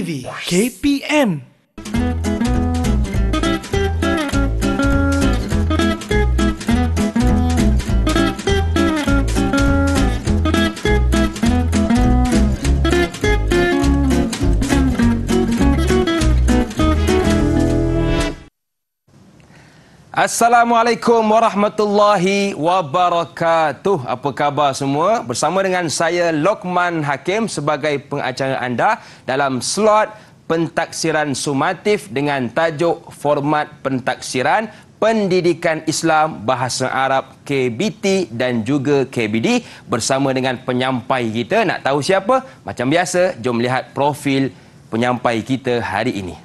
TV KPM. Assalamualaikum warahmatullahi wabarakatuh. Apa khabar semua? Bersama dengan saya Lokman Hakim sebagai pengacara anda dalam slot pentaksiran sumatif dengan tajuk format pentaksiran Pendidikan Islam Bahasa Arab KBT dan juga KBD bersama dengan penyampai kita. Nak tahu siapa? Macam biasa, jom lihat profil penyampai kita hari ini.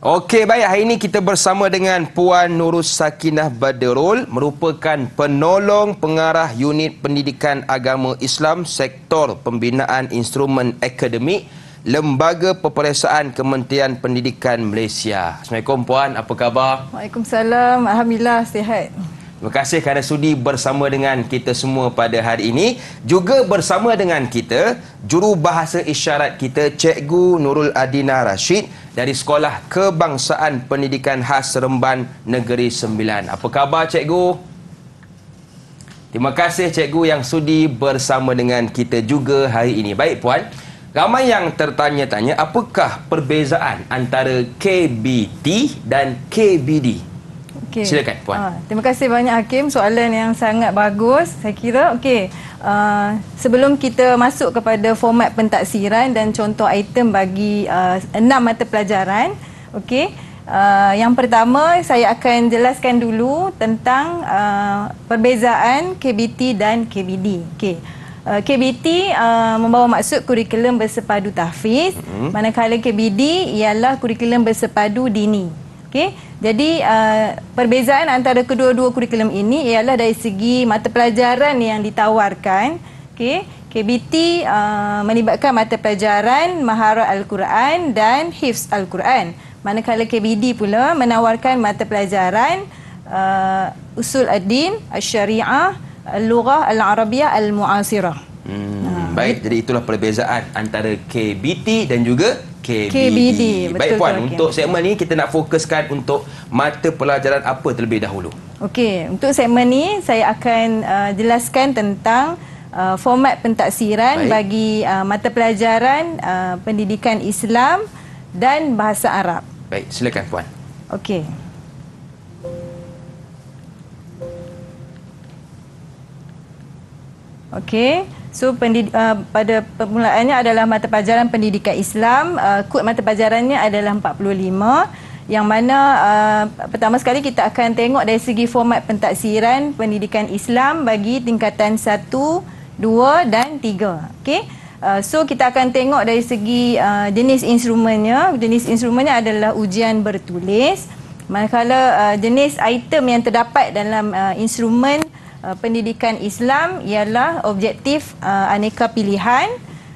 Okey, baik. Hari ini kita bersama dengan Puan Nurus Sakinah Badarul, merupakan penolong pengarah unit pendidikan agama Islam Sektor Pembinaan Instrumen Akademik Lembaga Peperiksaan Kementerian Pendidikan Malaysia. Assalamualaikum Puan, apa khabar? Waalaikumsalam, alhamdulillah sihat. Terima kasih kerana sudi bersama dengan kita semua pada hari ini. Juga bersama dengan kita, jurubahasa isyarat kita, Cikgu Nurul Adina Rashid dari Sekolah Kebangsaan Pendidikan Khas Seremban Negeri Sembilan. Apa khabar Cikgu? Terima kasih Cikgu yang sudi bersama dengan kita juga hari ini. Baik Puan, ramai yang tertanya-tanya apakah perbezaan antara KBT dan KBD? Okay. Silakan Puan. Terima kasih banyak Hakim, soalan yang sangat bagus saya kira. Okey, sebelum kita masuk kepada format pentaksiran dan contoh item bagi 6 mata pelajaran, okey, yang pertama saya akan jelaskan dulu tentang perbezaan KBT dan KBD. Okey. KBT membawa maksud kurikulum bersepadu tahfiz, manakala KBD ialah kurikulum bersepadu dini. Okey, jadi perbezaan antara kedua-dua kurikulum ini ialah dari segi mata pelajaran yang ditawarkan. Okey, KBT melibatkan mata pelajaran Maharat Al-Quran dan Hifz Al-Quran. Manakala KBD pula menawarkan mata pelajaran Usul Ad-Din, Al-Syariah, Al-Lughah Al-Arabiyah Al-Mu'asirah. Baik, jadi itulah perbezaan antara KBT dan juga KBD. Betul. Baik Puan, untuk segmen ni kita nak fokuskan untuk mata pelajaran apa terlebih dahulu? Okey, untuk segmen ni saya akan jelaskan tentang format pentaksiran bagi mata pelajaran pendidikan Islam dan bahasa Arab. Baik, silakan Puan. Okey. Okey, so pada permulaannya adalah mata pelajaran pendidikan Islam. Kod mata pelajarannya adalah 45, yang mana pertama sekali kita akan tengok dari segi format pentaksiran pendidikan Islam bagi tingkatan 1, 2 dan 3. Okey, so kita akan tengok dari segi jenis instrumennya. Jenis instrumennya adalah ujian bertulis, manakala jenis item yang terdapat dalam instrumen pendidikan Islam ialah objektif aneka pilihan,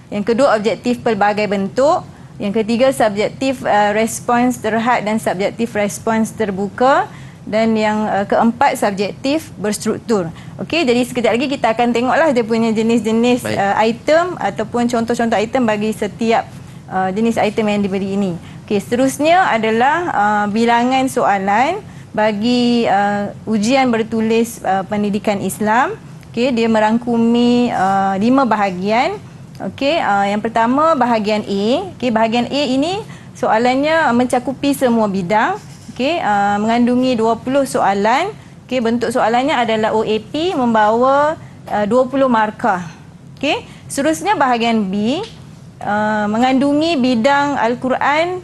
yang kedua objektif pelbagai bentuk, yang ketiga subjektif respons terhad dan subjektif respons terbuka, dan yang keempat subjektif berstruktur. Okey, jadi sekejap lagi kita akan tengoklah dia punya jenis-jenis item ataupun contoh-contoh item bagi setiap jenis item yang diberi ini. Okey, seterusnya adalah bilangan soalan bagi ujian bertulis pendidikan Islam. Okey, dia merangkumi 5 bahagian. Okey, yang pertama bahagian A. Okey, bahagian A ini soalannya mencakupi semua bidang. Okey, mengandungi 20 soalan. Okey, bentuk soalannya adalah OAP, membawa 20 markah. Okey, seterusnya bahagian B mengandungi bidang Al-Quran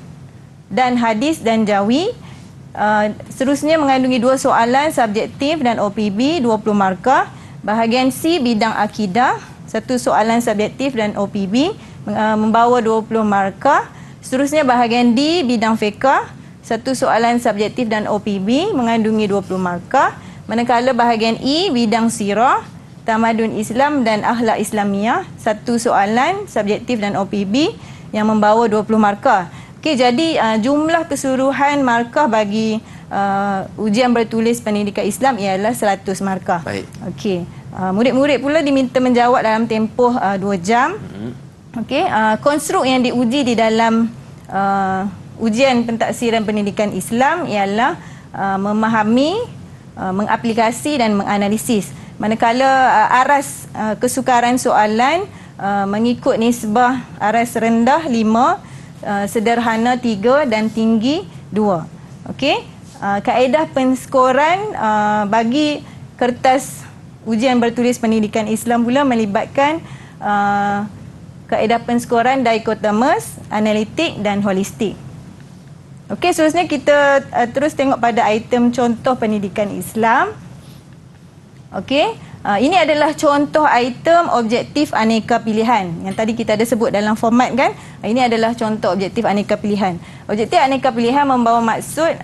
dan hadis dan jawi. Seterusnya mengandungi 2 soalan subjektif dan OPB 20 markah. Bahagian C bidang akidah, 1 soalan subjektif dan OPB. membawa 20 markah. Seterusnya bahagian D, bidang fiqh, satu soalan subjektif dan OPB mengandungi 20 markah. Manakala bahagian E, bidang sirah, tamadun Islam dan akhlak Islamiah, satu soalan subjektif dan OPB yang membawa 20 markah. Okey, jadi jumlah keseluruhan markah bagi ujian bertulis pendidikan Islam ialah 100 markah. Baik. Okey. Murid-murid pula diminta menjawab dalam tempoh 2 jam. Okey, konstruk yang diuji di dalam ujian pentaksiran pendidikan Islam ialah memahami, mengaplikasi dan menganalisis. Manakala aras kesukaran soalan mengikut nisbah aras rendah 5, sederhana 3 dan tinggi 2. Okey. Kaedah penskoran bagi kertas ujian bertulis pendidikan Islam pula melibatkan kaedah penskoran dikotomus, analitik dan holistik. Okey, seterusnya kita terus tengok pada item contoh pendidikan Islam. Okey, ini adalah contoh item objektif aneka pilihan yang tadi kita ada sebut dalam format kan. Ini adalah contoh objektif aneka pilihan. Objektif aneka pilihan membawa maksud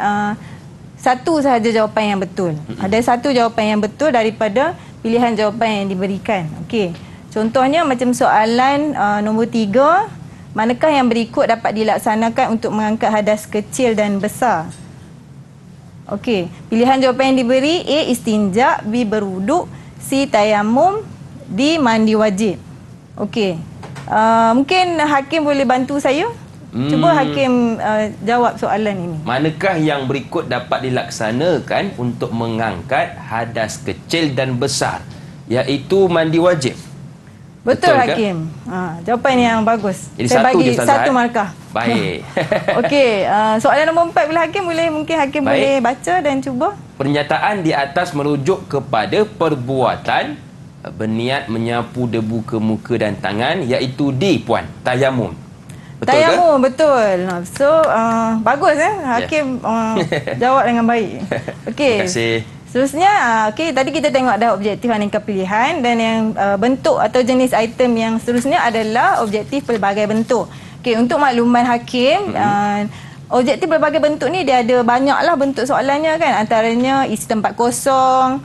satu sahaja jawapan yang betul. Ada satu jawapan yang betul daripada pilihan jawapan yang diberikan. Okey. Contohnya macam soalan nombor 3, manakah yang berikut dapat dilaksanakan untuk mengangkat hadas kecil dan besar? Okey, pilihan jawapan yang diberi: A, istinja, B, berwuduk, C, tayamum, D, mandi wajib. Okey. Mungkin Hakim boleh bantu saya? Cuba Hakim jawab soalan ini. Manakah yang berikut dapat dilaksanakan untuk mengangkat hadas kecil dan besar, iaitu mandi wajib? Betul Hakim. Jawapan yang bagus. Jadi saya satu bagi je, satu markah. Baik. Okey, soalan nombor 4 pula Hakim mungkin Hakim boleh baca dan cuba. Pernyataan di atas merujuk kepada perbuatan berniat menyapu debu ke muka dan tangan, iaitu D, puan, tayamum. Betul tayamum, ke? betul. So, bagus Hakim jawab dengan baik. Okey. Terima kasih. Seterusnya, okey, tadi kita tengok dah objektif aneka pilihan dan yang bentuk atau jenis item yang seterusnya adalah objektif pelbagai bentuk. Okey, untuk makluman Hakim, objektif pelbagai bentuk ni dia ada banyaklah bentuk soalannya kan. Antaranya isi tempat kosong,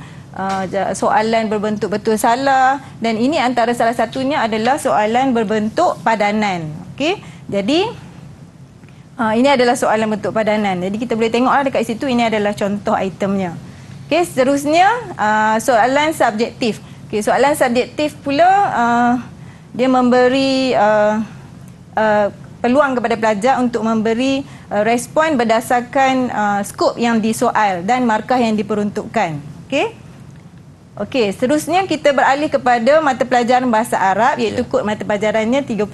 soalan berbentuk betul salah, dan ini antara salah satunya adalah soalan berbentuk padanan. Okey. Jadi ini adalah soalan bentuk padanan. Jadi kita boleh tengoklah dekat situ, ini adalah contoh itemnya. Okey, seterusnya soalan subjektif. Okey, soalan subjektif pula dia memberi peluang kepada pelajar untuk memberi respon berdasarkan skop yang disoal dan markah yang diperuntukkan. Okey. Okey, seterusnya kita beralih kepada mata pelajaran bahasa Arab, iaitu kod mata pelajarannya 31.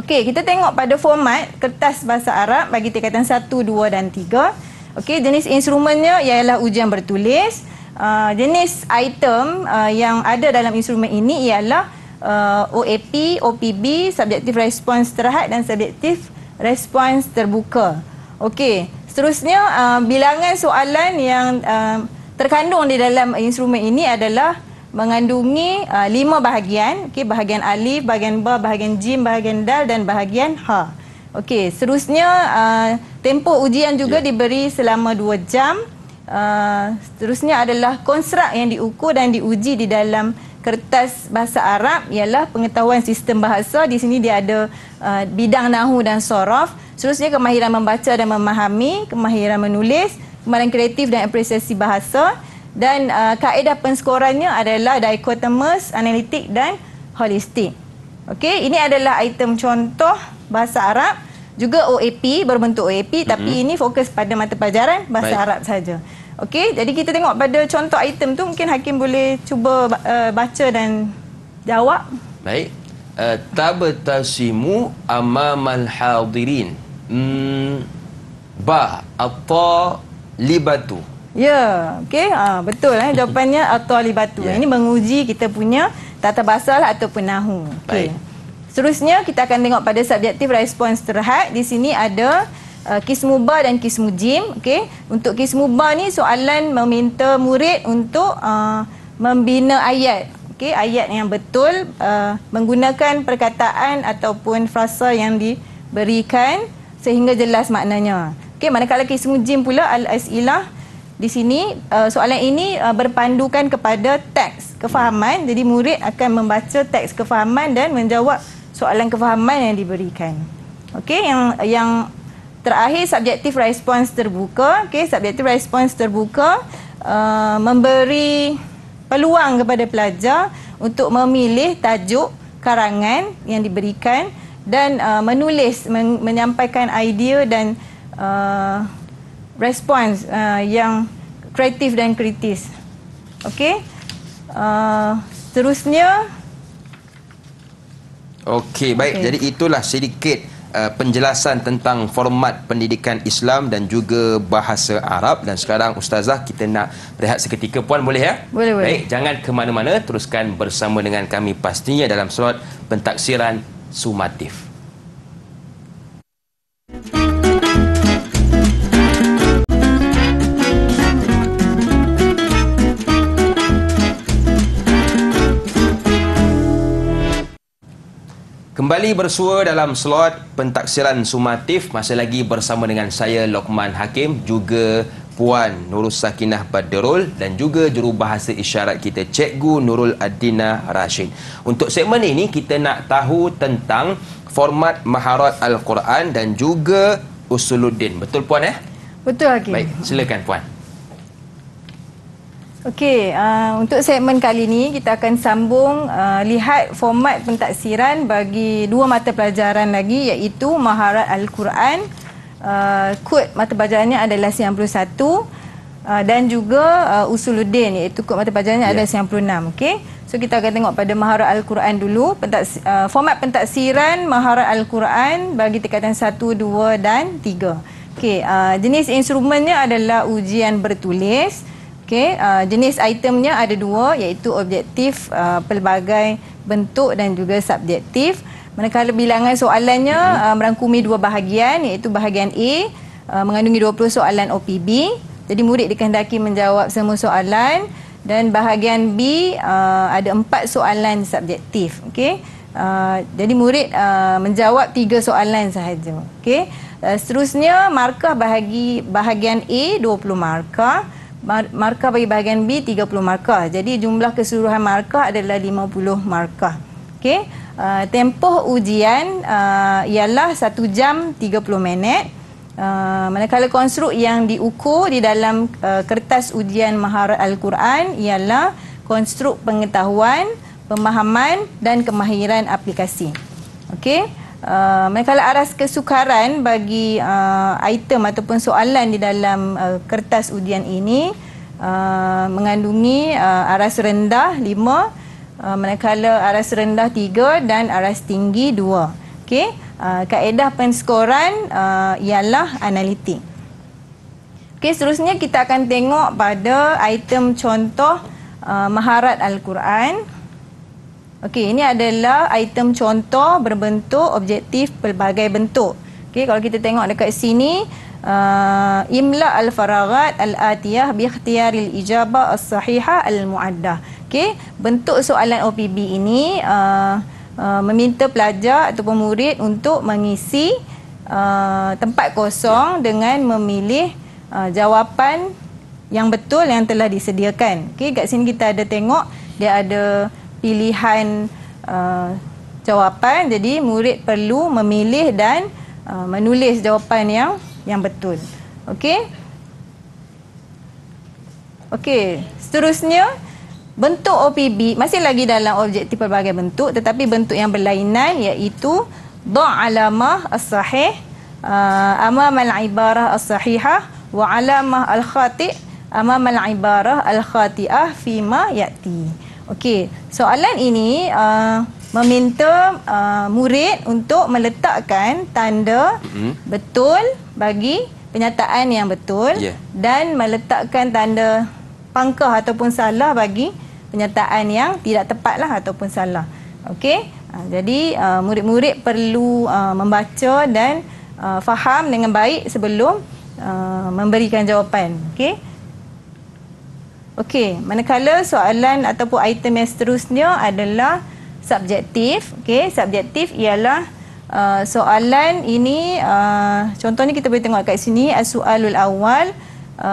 Okey, kita tengok pada format kertas bahasa Arab bagi tingkatan 1, 2 dan 3. Okey, jenis instrumennya ialah ujian bertulis. Jenis item yang ada dalam instrumen ini ialah OAP, OPB, subjektif respons terhad dan subjektif respons terbuka. Okey, seterusnya bilangan soalan yang terkandung di dalam instrumen ini adalah mengandungi 5 bahagian. Okey, bahagian alif, bahagian ba, bahagian jim, bahagian dal dan bahagian ha. Okey, seterusnya tempoh ujian juga diberi selama 2 jam. Seterusnya adalah konstruk yang diukur dan diuji di dalam kertas bahasa Arab ialah pengetahuan sistem bahasa. Di sini dia ada bidang nahu dan sorof. Seterusnya kemahiran membaca dan memahami, kemahiran menulis, kemahiran kreatif dan apresiasi bahasa. Dan kaedah penskorannya adalah dikotomus, analitik dan holistik. Okey, ini adalah item contoh bahasa Arab, juga OAP, berbentuk OAP, tapi ini fokus pada mata pelajaran bahasa Arab saja. Okey, jadi kita tengok pada contoh item tu, mungkin Hakim boleh cuba baca dan jawab. Baik. Tabtasimu amamal hadirin. Ba at-talibatu. Ya, okey. Betul jawapannya at-talibatu. Ini menguji kita punya tata bahasa lah ataupun nahu. Okey. Seterusnya kita akan tengok pada subjektif respons terhad. Di sini ada kismu ba dan kismu jim. Okey. Untuk kismu ba ni soalan meminta murid untuk membina ayat. Okey, ayat yang betul menggunakan perkataan ataupun frasa yang diberikan sehingga jelas maknanya. Okey, manakala Qismu Jim pula al-as'ilah, di sini soalan ini berpandukan kepada teks kefahaman. Jadi murid akan membaca teks kefahaman dan menjawab soalan kefahaman yang diberikan. Okey, yang terakhir subjektif respons terbuka. Okey, subjektif respons terbuka memberi peluang kepada pelajar untuk memilih tajuk karangan yang diberikan dan menulis, menyampaikan idea dan respons yang kreatif dan kritis. Okey. Seterusnya. Okey, baik. Jadi itulah sedikit penjelasan tentang format pendidikan Islam dan juga bahasa Arab. Dan sekarang Ustazah, kita nak rehat seketika. Puan boleh ya? Boleh. Baik, jangan ke mana-mana, teruskan bersama dengan kami pastinya dalam slot pentaksiran sumatif. Kembali bersua dalam slot pentaksiran sumatif, masih lagi bersama dengan saya Lokman Hakim, juga Puan Nurul Sakinah Badrul dan juga jurubahasa isyarat kita Cikgu Nurul Adina Rashid. Untuk segmen ini kita nak tahu tentang format maharat Al-Quran dan juga usuluddin. Betul Puan ya? Betul Hakim. Baik, silakan Puan. Okey, untuk segmen kali ini kita akan sambung lihat format pentaksiran bagi dua mata pelajaran lagi, iaitu maharat Al-Quran. Kod mata pelajarannya adalah 91 dan juga usuluddin, iaitu kod mata pelajarannya adalah 96. Okey. So kita akan tengok pada maharat Al-Quran dulu. Format pentaksiran maharat Al-Quran bagi tingkatan 1, 2 dan 3. Okey, jenis instrumennya adalah ujian bertulis. Okey, jenis itemnya ada dua, iaitu objektif pelbagai bentuk dan juga subjektif. Manakala bilangan soalannya merangkumi dua bahagian, iaitu bahagian A mengandungi 20 soalan OPB. Jadi murid dikehendaki menjawab semua soalan, dan bahagian B ada 4 soalan subjektif. Okey. Jadi murid menjawab 3 soalan sahaja. Okey. Seterusnya markah bagi bahagian A 20 markah. Markah bagi bahagian B 30 markah. Jadi jumlah keseluruhan markah adalah 50 markah. Okey. Tempoh ujian ialah 1 jam 30 minit. Manakala konstruk yang diukur di dalam kertas ujian maharat Al-Quran ialah konstruk pengetahuan, pemahaman dan kemahiran aplikasi. Okey. Manakala aras kesukaran bagi item ataupun soalan di dalam kertas ujian ini mengandungi aras rendah 5, manakala aras rendah 3 dan aras tinggi 2. Okey. Kaedah penskoran ialah analitik. Okey, seterusnya kita akan tengok pada item contoh maharat Al-Quran. Okey, ini adalah item contoh berbentuk objektif pelbagai bentuk. Okey, kalau kita tengok dekat sini, imla al-faraghat al-atiyah bi ikhtiyaril ijabah as-sahihah al-muaddah. Okey, bentuk soalan OPB ini meminta pelajar ataupun murid untuk mengisi tempat kosong dengan memilih jawapan yang betul yang telah disediakan. Okey, kat sini kita ada tengok dia ada pilihan jawapan, jadi murid perlu memilih dan menulis jawapan yang betul. Okey. Okey, seterusnya bentuk OPB masih lagi dalam objektif pelbagai bentuk, tetapi bentuk yang berlainan, iaitu dha' alamah as-sahih amama al-ibarah as-sahihah wa alamah al-khati' amama al-ibarah al-khati'ah fima ya'ti. Okey, soalan ini meminta murid untuk meletakkan tanda betul bagi penyataan yang betul dan meletakkan tanda pangkah ataupun salah bagi penyataan yang tidak tepatlah ataupun salah. Okey, jadi murid-murid perlu membaca dan faham dengan baik sebelum memberikan jawapan. Okey. Okey, manakala soalan ataupun item yang seterusnya adalah subjektif. Okey, subjektif ialah soalan ini contohnya kita boleh tengok kat sini as-su'alul awal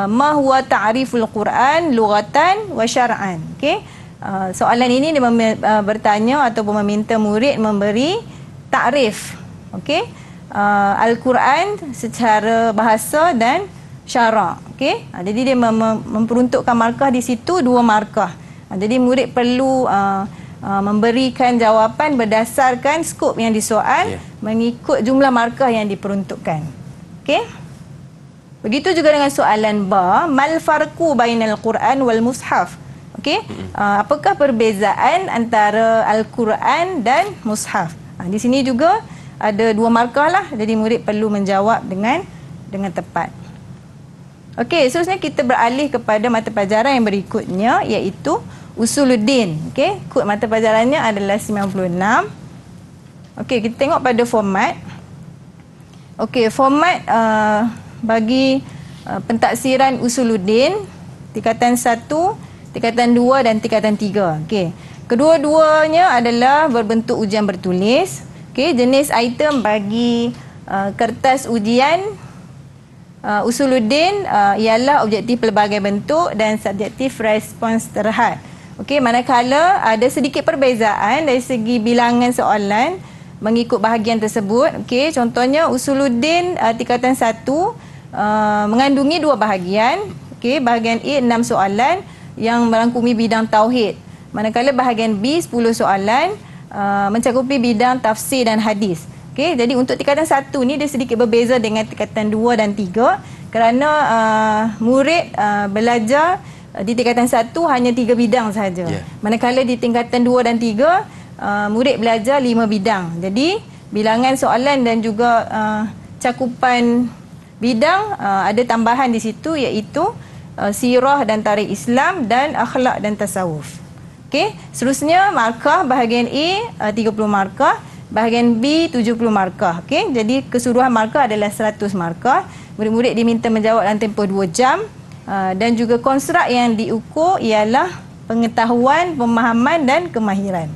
ma huwa ta'riful Quran lughatan wa syar'an. Okey. Soalan ini dia bertanya ataupun meminta murid memberi takrif. Okey. Al-Quran secara bahasa dan syarak. Okey. Jadi dia memperuntukkan markah di situ 2 markah. Jadi murid perlu memberikan jawapan berdasarkan skop yang disoal mengikut jumlah markah yang diperuntukkan. Okey. Begitu juga dengan soalan ba, mal farqu bainal Quran wal mushaf. Okey. Apakah perbezaan antara Al-Quran dan mushaf? Di sini juga ada 2 markah lah. Jadi murid perlu menjawab dengan tepat. Okey, seterusnya kita beralih kepada mata pelajaran yang berikutnya iaitu Usuluddin. Okey, kod mata pelajarannya adalah 96. Okey, kita tengok pada format. Okey, format bagi pentaksiran Usuluddin tingkatan 1, tingkatan 2 dan tingkatan 3. Okey. Kedua-duanya adalah berbentuk ujian bertulis. Okey, jenis item bagi kertas ujian Usuluddin ialah objektif pelbagai bentuk dan subjektif respons terhad. Okey, manakala ada sedikit perbezaan dari segi bilangan soalan mengikut bahagian tersebut. Okey, contohnya Usuluddin tingkatan 1 mengandungi 2 bahagian. Okey, bahagian A 6 soalan yang merangkumi bidang tauhid. Manakala bahagian B 10 soalan mencakupi bidang tafsir dan hadis. Okey, jadi untuk tingkatan 1 ni dia sedikit berbeza dengan tingkatan 2 dan 3 kerana murid belajar di tingkatan 1 hanya 3 bidang sahaja. Manakala di tingkatan 2 dan 3 murid belajar 5 bidang. Jadi bilangan soalan dan juga cakupan bidang ada tambahan di situ iaitu sirah dan tarikh Islam dan akhlak dan tasawuf. Okey, seterusnya markah bahagian A 30 markah, bahagian B 70 markah. Okey, jadi keseluruhan markah adalah 100 markah. Murid-murid diminta menjawab dalam tempoh 2 jam dan juga konstrak yang diukur ialah pengetahuan, pemahaman dan kemahiran.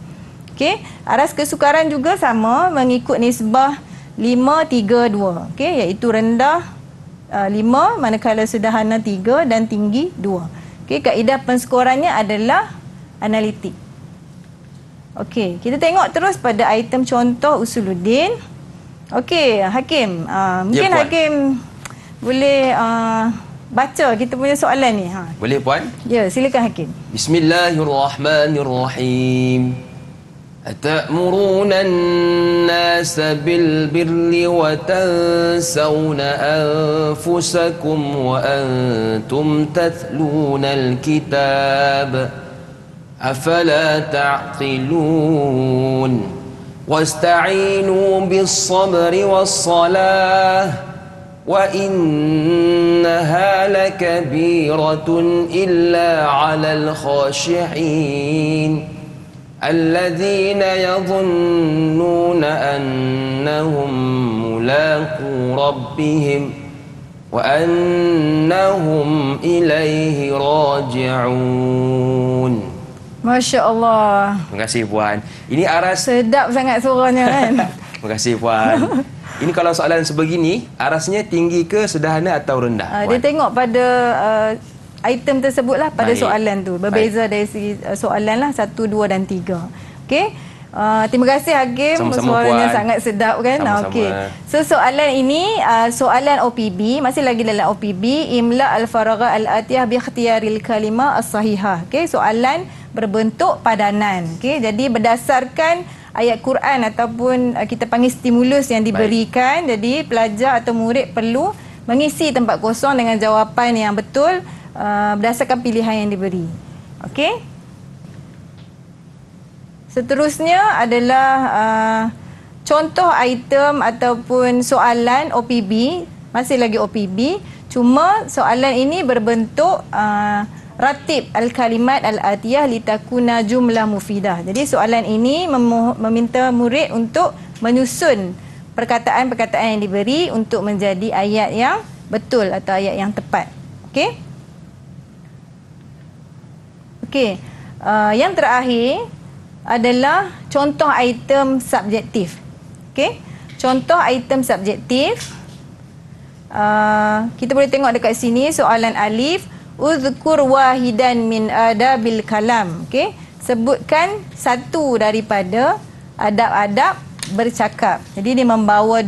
Okey, aras kesukaran juga sama mengikut nisbah 5-3-2. Okey, iaitu rendah 5 manakala sederhana 3 dan tinggi 2. Okey, kaedah penskorannya adalah analitik. Okey, kita tengok terus pada item contoh Usuluddin. Okey, Hakim, mungkin Hakim boleh baca kita punya soalan ni. Boleh puan? Ya, silakan Hakim. Bismillahirrahmanirrahim. أتأمرون الناس بالبر وتنسون أنفسكم وأنتم تتلون الكتاب أفلا تعقلون واستعينوا بالصبر والصلاة وإنها لكبيرة إلا على الخاشعين الذين يظنون أنهم ملاقو ربهم وأنهم إليه راجعون. Masya Allah. Terima kasih puan. Ini aras sedap sangat suaranya kan. Terima kasih puan. Ini kalau soalan sebegini, arasnya tinggi ke sederhana atau rendah? Dia tengok pada item tersebutlah pada soalan tu. Berbeza dari segi soalan lah 1, 2 dan 3. Okey. Terima kasih Hakim. Suaranya sangat sedap kan. Okey. So soalan ini soalan OPB, masih lagi dalam OPB, imla al-faragha al-atiyah bi ikhtiyaril kalimah as-sahihah. Okey, soalan berbentuk padanan. Okey, jadi berdasarkan ayat Quran ataupun kita panggil stimulus yang diberikan. Jadi pelajar atau murid perlu mengisi tempat kosong dengan jawapan yang betul berdasarkan pilihan yang diberi. Okey. Seterusnya adalah contoh item ataupun soalan OPB, masih lagi OPB, cuma soalan ini berbentuk ratib al-kalimat al-atiyah litakuna jumlah mufidah. Jadi soalan ini meminta murid untuk menyusun perkataan-perkataan yang diberi untuk menjadi ayat yang betul atau ayat yang tepat. Okey. Okey. Yang terakhir adalah contoh item subjektif. Okey. Contoh item subjektif. Kita boleh tengok dekat sini soalan alif, uzkur wahidan min adabil kalam. Okey. Sebutkan satu daripada adab-adab bercakap. Jadi dia membawa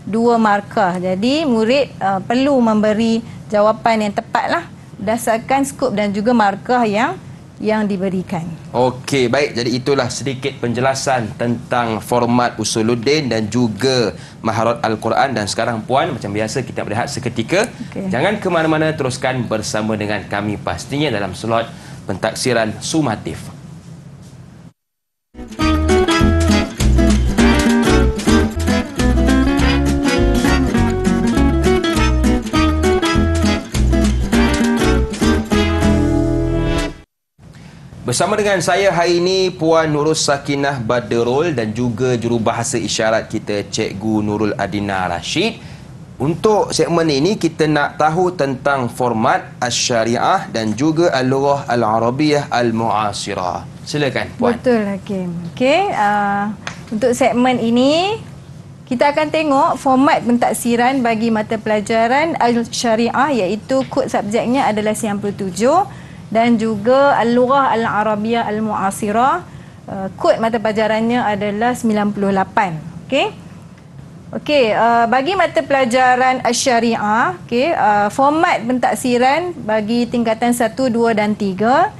dua markah. Jadi murid perlu memberi jawapan yang tepatlah berdasarkan skop dan juga markah yang diberikan. Okey, baik. Jadi itulah sedikit penjelasan tentang format Usuluddin dan juga Maharat Al-Quran. Dan sekarang puan, macam biasa kita berehat seketika. Jangan ke mana-mana, teruskan bersama dengan kami pastinya dalam slot pentaksiran sumatif. Bersama dengan saya hari ini Puan Nurus Sakinah Badrul dan juga jurubahasa isyarat kita Cikgu Nurul Adina Rashid. Untuk segmen ini kita nak tahu tentang format Asy-Syariah dan juga Al-Lughah Al-Arabiyah Al-Mu'asirah. Silakan Puan. Betul Hakim. Okey, untuk segmen ini kita akan tengok format pentaksiran bagi mata pelajaran Al-Syariah, iaitu kod subjeknya adalah 97 dan juga Al-Lughah Al-Arabiyah Al-Mu'asirah, kod mata pelajarannya adalah 98. Okey. Okey, bagi mata pelajaran Asy-Syariah, okey, format pentaksiran bagi tingkatan 1, 2 dan 3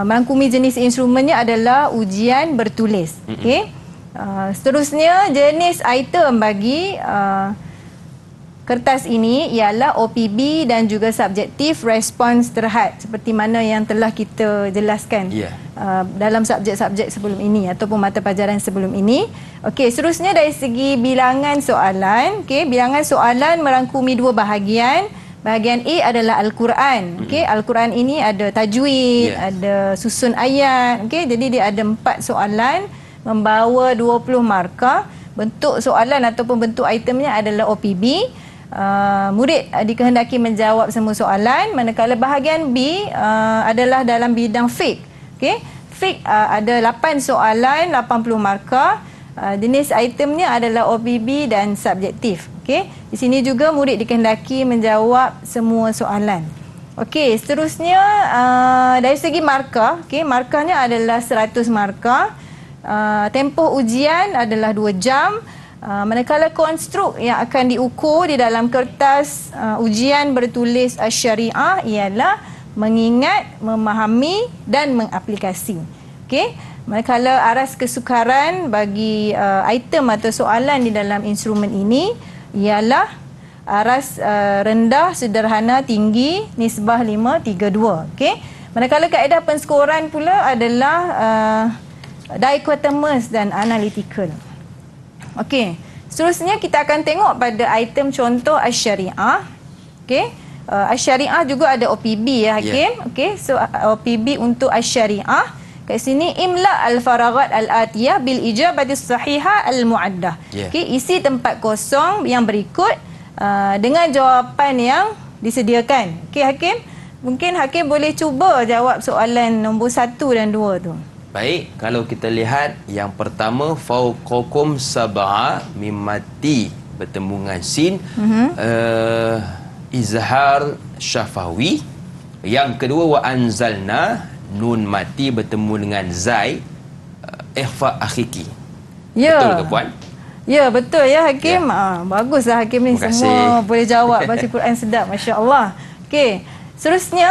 merangkumi jenis instrumennya adalah ujian bertulis. Okey. Seterusnya jenis item bagi kertas ini ialah OPB dan juga subjektif respons terhad, seperti mana yang telah kita jelaskan dalam subjek-subjek sebelum ini ataupun mata pelajaran sebelum ini. Okey, seterusnya dari segi bilangan soalan. Okey, bilangan soalan merangkumi dua bahagian. Bahagian A adalah Al-Quran. Okey, Al-Quran ini ada tajwid, ada susun ayat. Okey, jadi dia ada 4 soalan membawa 20 markah. Bentuk soalan ataupun bentuk itemnya adalah OPB. Murid dikehendaki menjawab semua soalan, manakala bahagian B adalah dalam bidang fiqh. Okey, fiqh ada 8 soalan, 80 markah. Jenis itemnya adalah OPB dan subjektif. Okey, di sini juga murid dikehendaki menjawab semua soalan. Okey, seterusnya dari segi markah, okey, markahnya adalah 100 markah. Tempoh ujian adalah 2 jam. Manakala konstruk yang akan diukur di dalam kertas ujian bertulis Asy-Syariah ialah mengingat, memahami dan mengaplikasi. Okey, manakala aras kesukaran bagi item atau soalan di dalam instrumen ini ialah aras rendah, sederhana, tinggi, nisbah 5:3:2. Okey, manakala kaedah penskoran pula adalah dichotomous dan analytical. Okey, seterusnya kita akan tengok pada item contoh Asy-Syariah. Okey, Asy-Syariah juga ada OPB ya Hakim. Okey, so OPB untuk Asy-Syariah kat sini imla al-faraghat al-atiyah bil ijabati sahihah al-muaddah. Okey, isi tempat kosong yang berikut dengan jawapan yang disediakan. Okey Hakim, mungkin Hakim boleh cuba jawab soalan nombor 1 dan 2 tu. Baik, kalau kita lihat yang pertama fauqakum sab'a mimati bertemu dengan sin, izhar syafawi. Yang kedua wa anzalna nun mati bertemu dengan zai, ikhfa akhiki. Betul ke puan? Ya, betul ya Hakim. Baguslah Hakim ni, semua boleh jawab, baca Quran sedap, masya-Allah. Okey. Seterusnya,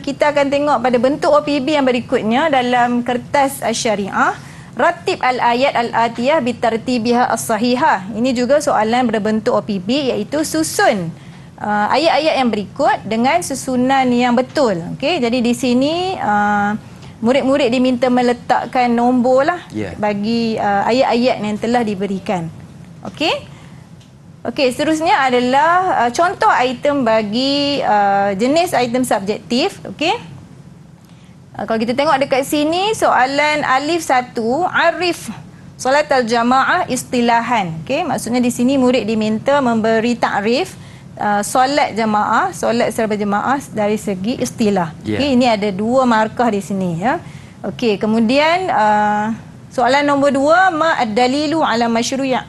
kita akan tengok pada bentuk OPB yang berikutnya dalam kertas Asy-Syariah. Ratib al-ayat al-atiyah bitartibiha as-sahihah. Ini juga soalan berbentuk OPB, iaitu susun ayat-ayat yang berikut dengan susunan yang betul. Okey, jadi di sini murid-murid diminta meletakkan nombor lah bagi ayat-ayat yang telah diberikan. Okey. Okey, seterusnya adalah contoh item bagi jenis item subjektif. Okey. Kalau kita tengok dekat sini, soalan alif 1, arif solat al-jamaah istilahan. Okey, maksudnya di sini murid diminta memberi takrif solat jamaah, solat secara berjemaah dari segi istilah. Okey, ini ada 2 markah di sini ya. Okey, kemudian soalan nombor 2, ma ad-dalilu ala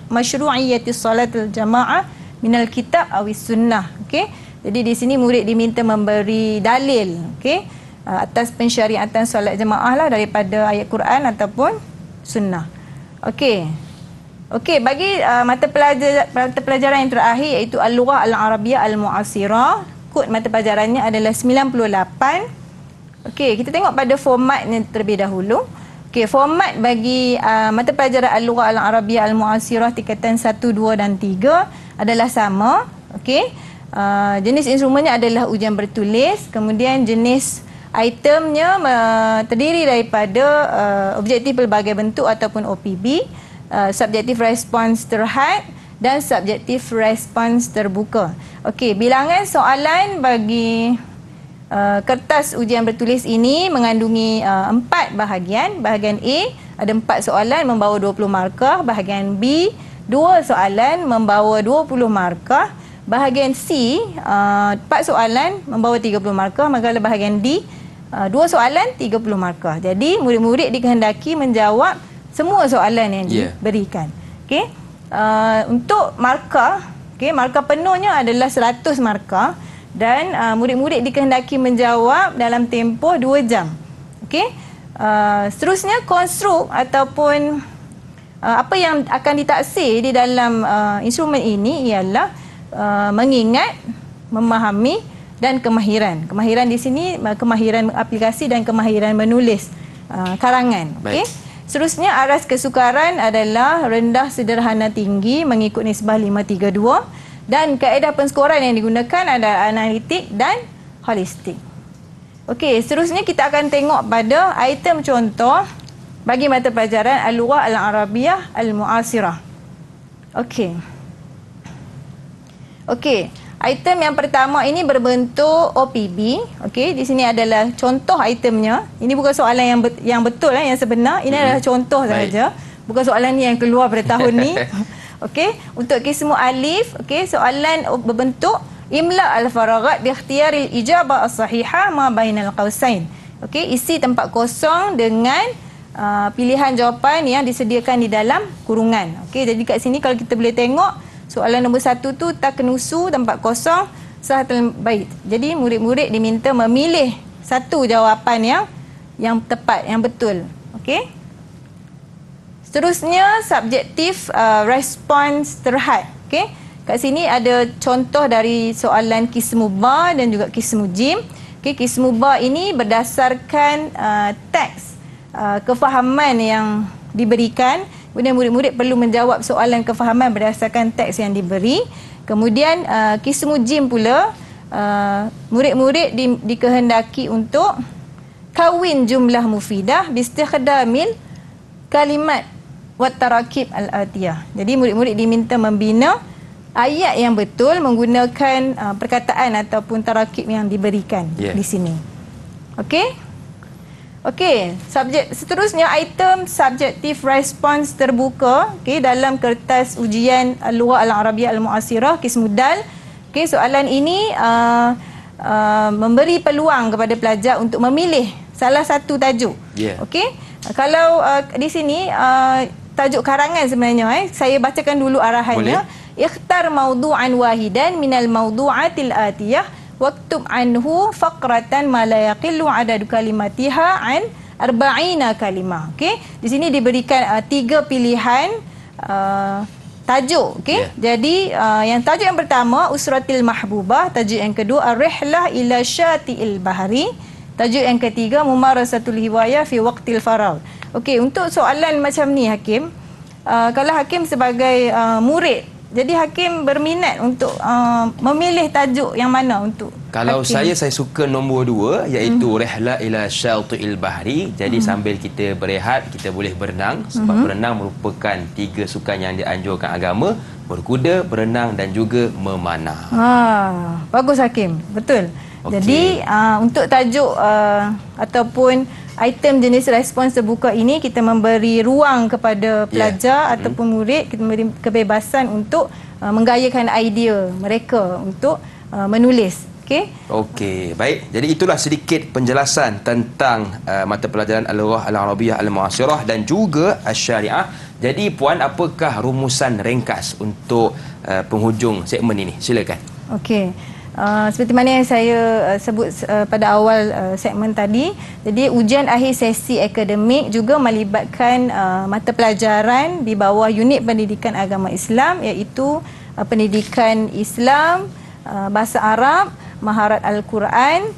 masyru'iyyati salatil jamaah minal kitab awis sunnah. Okey. Jadi di sini murid diminta memberi dalil, okey, atas pensyariatan solat jemaah lah daripada ayat Quran ataupun sunnah. Okey. Okey, bagi mata pelajaran yang terakhir iaitu Al-Lughah Al-Arabiyyah Al-Mu'asirah, kod mata pelajarannya adalah 98. Okey, kita tengok pada formatnya terlebih dahulu. Okey, format bagi mata pelajaran Al-Lughah Al-Arabiyyah Al-Mu'asirah tingkatan 1, 2 dan 3 adalah sama. Okey. Jenis instrumennya adalah ujian bertulis, kemudian jenis itemnya terdiri daripada objektif pelbagai bentuk ataupun OPB, subjektif respons terhad dan subjektif respons terbuka. Okey, bilangan soalan bagi kertas ujian bertulis ini mengandungi 4 bahagian. Bahagian A ada 4 soalan membawa 20 markah, bahagian B 2 soalan membawa 20 markah, bahagian C 4 soalan membawa 30 markah, manakala bahagian D 2 soalan 30 markah. Jadi murid-murid dikehendaki menjawab semua soalan yang diberikan. Okey. Untuk markah, okey, markah penuhnya adalah 100 markah dan murid-murid dikehendaki menjawab dalam tempoh 2 jam. Okey. Seterusnya konstruk ataupun apa yang akan ditaksir di dalam instrumen ini ialah mengingat, memahami dan kemahiran. Kemahiran di sini kemahiran aplikasi dan kemahiran menulis karangan. Okey. Seterusnya aras kesukaran adalah rendah, sederhana, tinggi mengikut nisbah 532 dan kaedah penskoran yang digunakan adalah analitik dan holistik. Okey, seterusnya kita akan tengok pada item contoh bagi mata pelajaran Al-Lughah Al-Arabiyyah Al-Mu'asirah. Okey. Okey. Item yang pertama ini berbentuk OPB. Okey, di sini adalah contoh itemnya. Ini bukan soalan yang betul yang sebenar. Ini adalah contoh sahaja. Bukan soalan ni yang keluar pada tahun ni. Okey, untuk kismu alif, okey, soalan berbentuk imla al-faraghat bi ikhtiyaril ijabah as-sahihah ma bainal qausain. Okey, isi tempat kosong dengan pilihan jawapan yang disediakan di dalam kurungan. Okey, jadi kat sini kalau kita boleh tengok soalan nombor 1 tu taknusu tempat kosong sahatul bait. Jadi murid-murid diminta memilih satu jawapan yang tepat, yang betul. Okey. Seterusnya subjektif respons terhad. Okey. Kat sini ada contoh dari soalan kismu ba dan juga kismu jim. Okey, kismu ba ini berdasarkan teks kefahaman yang diberikan. Kemudian murid-murid perlu menjawab soalan kefahaman berdasarkan teks yang diberi. Kemudian kismu jim pula, murid-murid dikehendaki untuk kawin jumlah mufidah bistikhdamil kalimat wat tarakib al-atiyah. Jadi murid-murid diminta membina ayat yang betul menggunakan perkataan ataupun tarakib yang diberikan di sini. Okey? Okey, seterusnya item subjektif respons terbuka, okey, dalam kertas ujian Al-Lughah Al-Arabiyyah Al-Mu'asirah kismu dal. Okey, soalan ini memberi peluang kepada pelajar untuk memilih salah satu tajuk. Okey, kalau di sini tajuk karangan sebenarnya, saya bacakan dulu arahannya. Ikhtar mawdu'an wahidan minal mawdu'atil atiyah waktub anhu faqratan ma la yaqillu adadu kalimatiha an 40 kalimah. Okey, di sini diberikan 3 pilihan tajuk. Okey, jadi yang tajuk yang pertama usratil mahbubah, tajuk yang kedua ar-rihlah ila syati'il bahri, tajuk yang ketiga mumarasatul hiwayah fi waqtil faragh. Okey, untuk soalan macam ni Hakim, kalau Hakim sebagai murid, jadi Hakim berminat untuk memilih tajuk yang mana untuk kalau Hakim? saya suka nombor 2 iaitu rihla ila syati'il bahri. Jadi sambil kita berehat kita boleh berenang sebab berenang merupakan 3 sukan yang dianjurkan agama: berkuda, berenang dan juga memanah. Bagus Hakim, betul. Okay. Jadi untuk tajuk ataupun item jenis respons terbuka ini kita memberi ruang kepada pelajar ataupun murid, kita memberi kebebasan untuk menggayakan idea mereka untuk menulis. Okey, baik. Jadi itulah sedikit penjelasan tentang mata pelajaran Al-Lughah Al-Arabiyah Al-Mu'asirah dan juga Asy-Syariah. Jadi puan, apakah rumusan ringkas untuk penghujung segmen ini? Silakan. Okey. Seperti mana yang saya sebut pada awal segmen tadi, jadi ujian akhir sesi akademik juga melibatkan mata pelajaran di bawah unit pendidikan agama Islam, iaitu pendidikan Islam, bahasa Arab, maharat Al-Quran,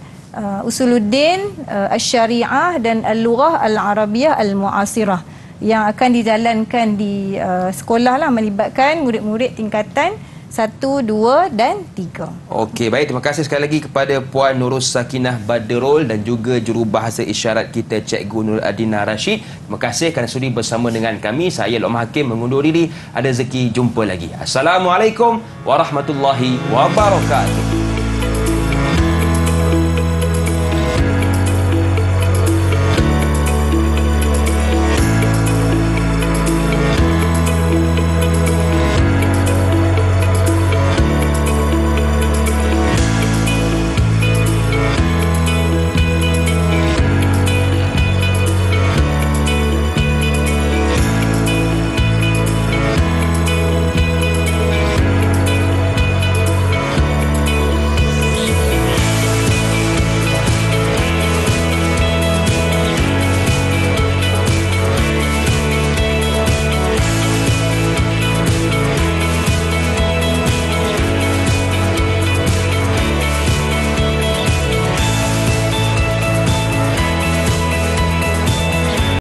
Usuluddin, Asy-Syariah dan Al-Lughah Al-Arabiyah Al-Mu'asirah yang akan dijalankan di sekolah lah, melibatkan murid-murid tingkatan 1, 2 dan 3. Okey, baik. Terima kasih sekali lagi kepada Puan Nurul Sakinah Badrul dan juga jurubahasa isyarat kita Cikgu Nur Adina Rashid. Terima kasih kerana sudi bersama dengan kami. Saya Luqman Hakim mengundur diri. Ada rezeki jumpa lagi. Assalamualaikum warahmatullahi wabarakatuh.